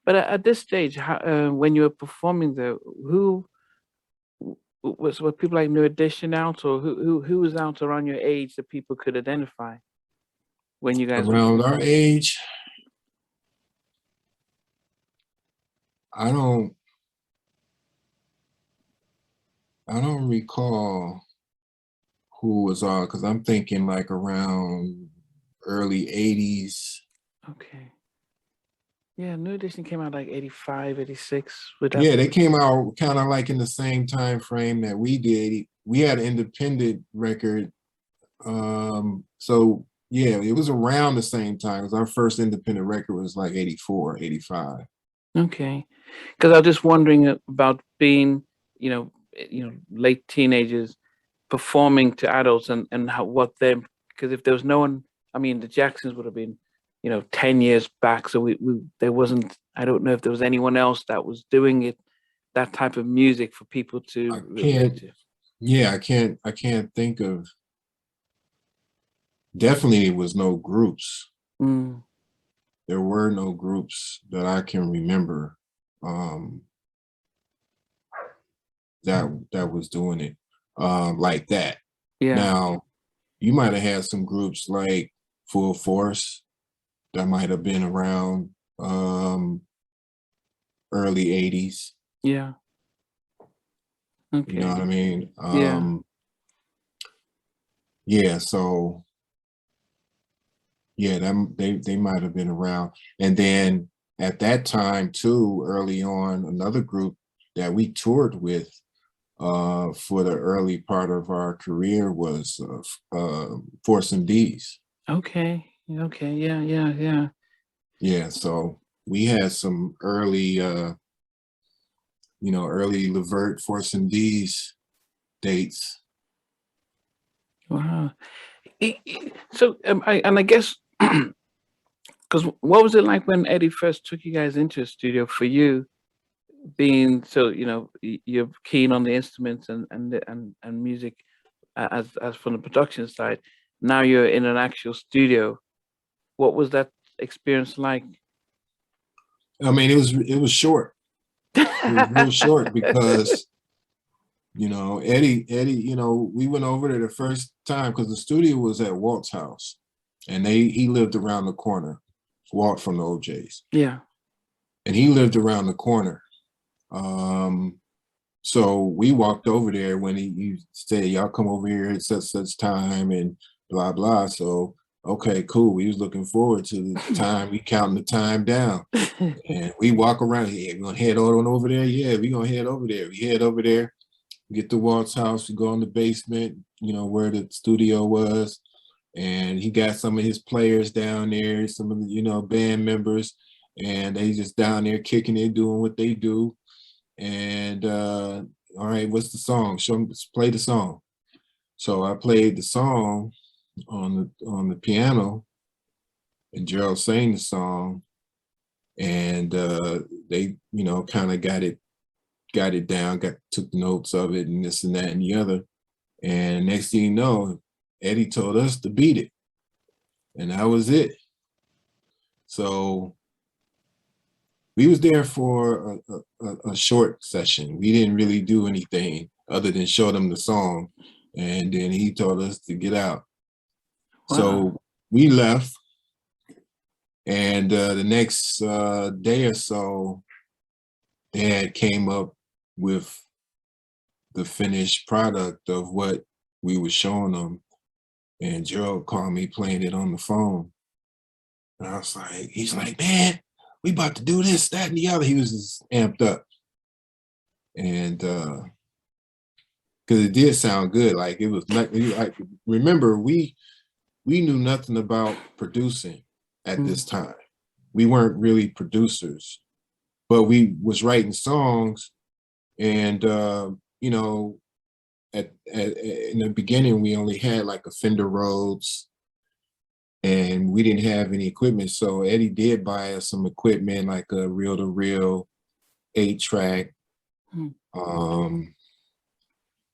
But at this stage, when you were performing there, who were people like New Edition out, or who was out around your age that people could identify when you guys were Around our performing? age, I don't I don't recall who was on, because I'm thinking like around early 80s. Okay. Yeah, New Edition came out like 85, 86. Would that Yeah, be? they came out kind of like in the same time frame that we did. We had an independent record. So yeah, it was around the same time, because our first independent record was like 84, 85. Okay. Because I was just wondering about being, late teenagers performing to adults and how what them, because if there was no one, I mean, the Jacksons would have been, 10 years back. So we there wasn't, I don't know if there was anyone else that was doing it, that type of music for people I to relate can't, to. yeah, I can't think of, definitely it was no groups. Mm, There were no groups that I can remember um, that was doing it like that. yeah. Now, you might have had some groups like Full Force that might have been around um, early 80s. Yeah. You know what I Okay. mean? Yeah. Yeah, so yeah, they might have been around. And then at that time too, early on, another group that we toured with for the early part of our career was Force MDs. Okay. Okay. Yeah. Yeah. Yeah. Yeah, so we had some early, early Levert Force MDs dates. Wow. So, I guess, because what was it like when Eddie first took you guys into a studio for you? Being so, you're keen on the instruments and music, as from the production side. Now you're in an actual studio. What was that experience like? I mean, it was short. It was real short because Eddie, we went over there the first time because the studio was at Walt's house, and he lived around the corner. Walt from the OJs, Yeah. and he lived around the corner. Um, so we walked over there when he said, "Y'all come over here at such time," and blah blah. So okay, cool. We was looking forward to the time. We counting the time down, and we walk around. Yeah, we gonna head on over there. Yeah, we gonna head over there. We head over there, get to Walt's house, we go in the basement, where the studio was, and he got some of his players down there, some of the, band members, and they just down there kicking it, doing what they do. And all right, what's the song? Show me, play the song. So I played the song on the piano, and Gerald sang the song, and they, kind of got it down, took notes of it, and this and that and the other. And next thing you know, Eddie told us to beat it. And that was it. So we was there for a short session. We didn't really do anything other than show them the song. And then he told us to get out. Wow. So we left. And the next day or so, Dad came up with the finished product of what we were showing them. And Gerald called me playing it on the phone. And I was like, he's like, man, we about to do this, that, and the other. He was just amped up. And because it did sound good. Like it was not, remember, we knew nothing about producing at Mm, this time. We weren't really producers, but we was writing songs. And in the beginning, we only had like a Fender Rhodes, and we didn't have any equipment. So Eddie did buy us some equipment, like a reel-to-reel 8-track, mm. um,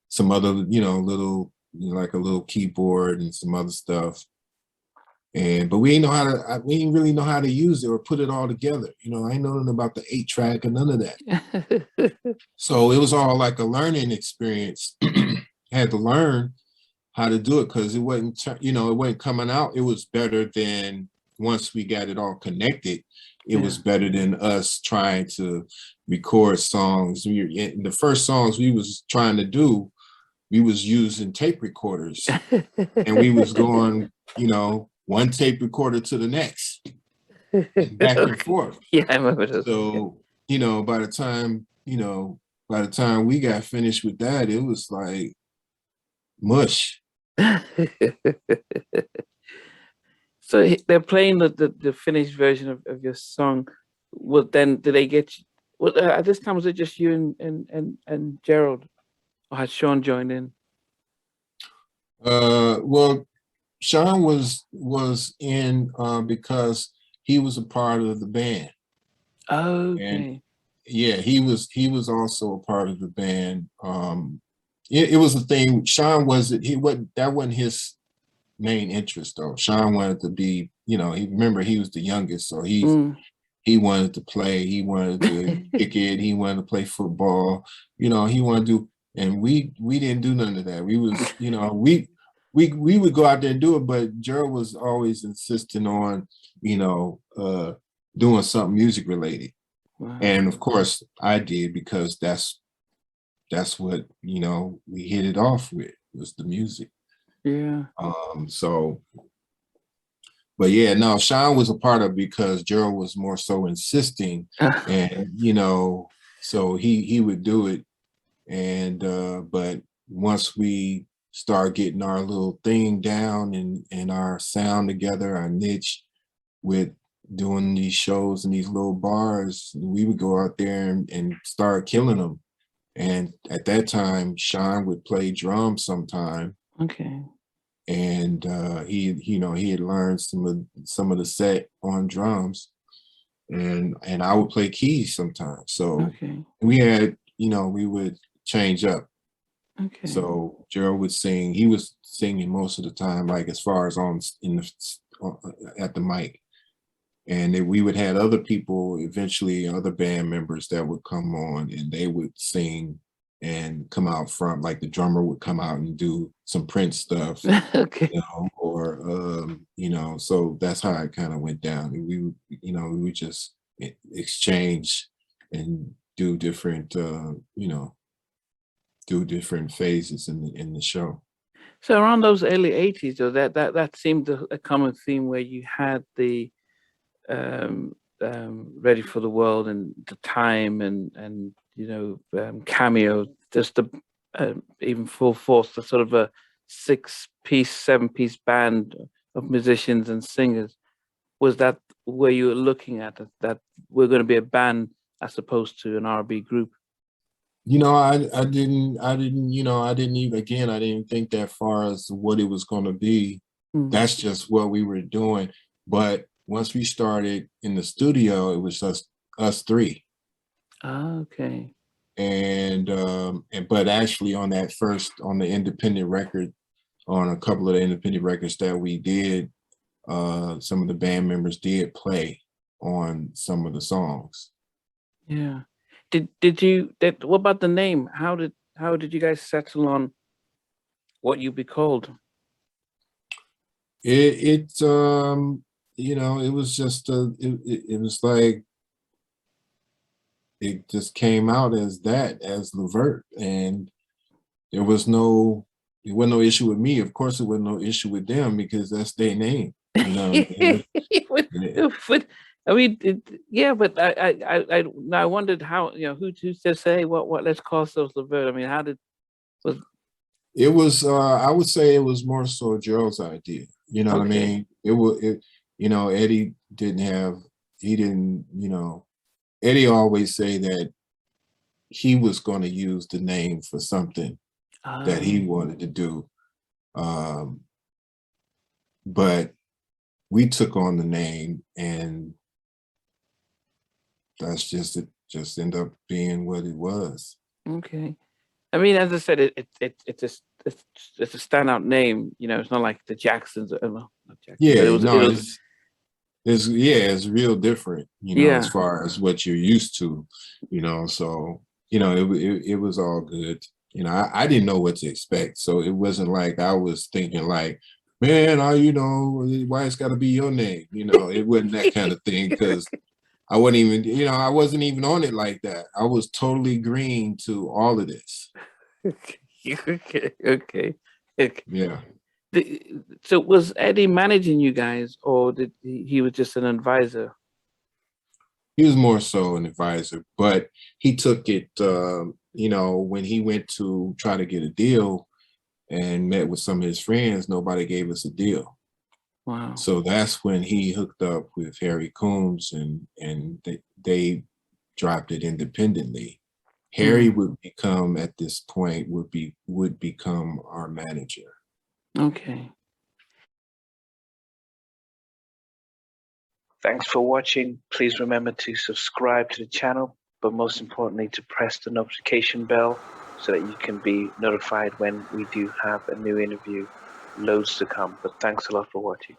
some other, little, like a little keyboard and some other stuff. But we didn't know how to, we didn't really know how to use it or put it all together. You know, I ain't know nothing about the 8-track or none of that. So it was all like a learning experience. Had to learn how to do it because it wasn't, you know, it wasn't coming out. It was better than once we got it all connected. It was better than us trying to record songs. The first songs we was trying to do, we was using tape recorders, and we was going, you know, one tape recorder to the next, and back and forth. Yeah, I remember those. So, you know, by the time we got finished with that, it was like mush. So they're playing the finished version of your song. Well, then did they get you? Well, at this time was it just you and Gerald, or had Sean joined in? Well, Sean was in because he was a part of the band. Okay. And yeah, he was also a part of the band. It was a thing. Sean wasn't, that wasn't his main interest though. Sean wanted to be, you know, remember he was the youngest, so he wanted to play, he wanted to kick it, he wanted to play football, you know, he wanted to do, and we didn't do none of that. We was, you know, we would go out there and do it, but Gerald was always insisting on, you know, doing something music related. Wow. And of course I did, because that's what, you know, we hit it off with, was the music. Yeah. So, but yeah, no, Sean was a part of it because Gerald was more so insisting, and you know, so he would do it. And but once we start getting our little thing down and our sound together, our niche, with doing these shows in these little bars, we would go out there and start killing them. And at that time, Sean would play drums sometime. Okay. And he, you know, he had learned some of the set on drums, and I would play keys sometimes. So we had, you know, we would change up. Okay. So Gerald would sing. He was singing most of the time, like as far as at the mic. And then we would have other people, eventually other band members that would come on, and they would sing and come out front, like the drummer would come out and do some Prince stuff. Okay. You know, or you know, so that's how it kind of went down. We would, you know, we would just exchange and do different, you know, do different phases in the show. So around those early 80s, though, that seemed a common theme, where you had the Ready for the World and The Time and you know, Cameo, just the even Full Force, the sort of a 6-piece, 7-piece band of musicians and singers. Was that where you were looking at, that we're going to be a band as opposed to an R&B group? You know, I didn't, you know, I didn't even think that far as what it was going to be. That's just what we were doing. But once we started in the studio, it was just us three. Okay. And but actually on the independent record, on a couple of the independent records that we did, some of the band members did play on some of the songs. Yeah. What about the name? How did you guys settle on what you'd be called? You know, it was just it was like, it just came out as Levert, and there was no issue with me. Of course, there was no issue with them, because that's their name. You know. I mean, yeah, but I wondered how, you know, who just say what let's call ourselves Levert. I mean, it was I would say it was more so Gerald's idea. You know what I mean? You know, Eddie didn't, you know, Eddie always say that he was going to use the name for something that he wanted to do. But we took on the name, and that's just ended up being what it was. Okay. I mean, as I said, it's a standout name. You know, it's not like the Jacksons. But Yeah, it was, no, it's real different, you know, as yeah. far as what you're used to, you know. So, you know, it was all good. You know, I didn't know what to expect. So it wasn't like I was thinking like, man, you know, why it's gotta be your name? You know, it wasn't that kind of thing because I wasn't even, you know, I wasn't even on it like that. I was totally green to all of this. Okay, okay, okay. Yeah. So was Eddie managing you guys, or did he was just an advisor? He was more so an advisor, but he took it, you know, when he went to try to get a deal and met with some of his friends, nobody gave us a deal. Wow. So that's when he hooked up with Harry Coombs and they dropped it independently. Harry Mm, would become at this point would become our manager. okay. Thanks for watching. Please remember to subscribe to the channel, but most importantly to press the notification bell so that you can be notified when we do have a new interview. Loads to come, but thanks a lot for watching.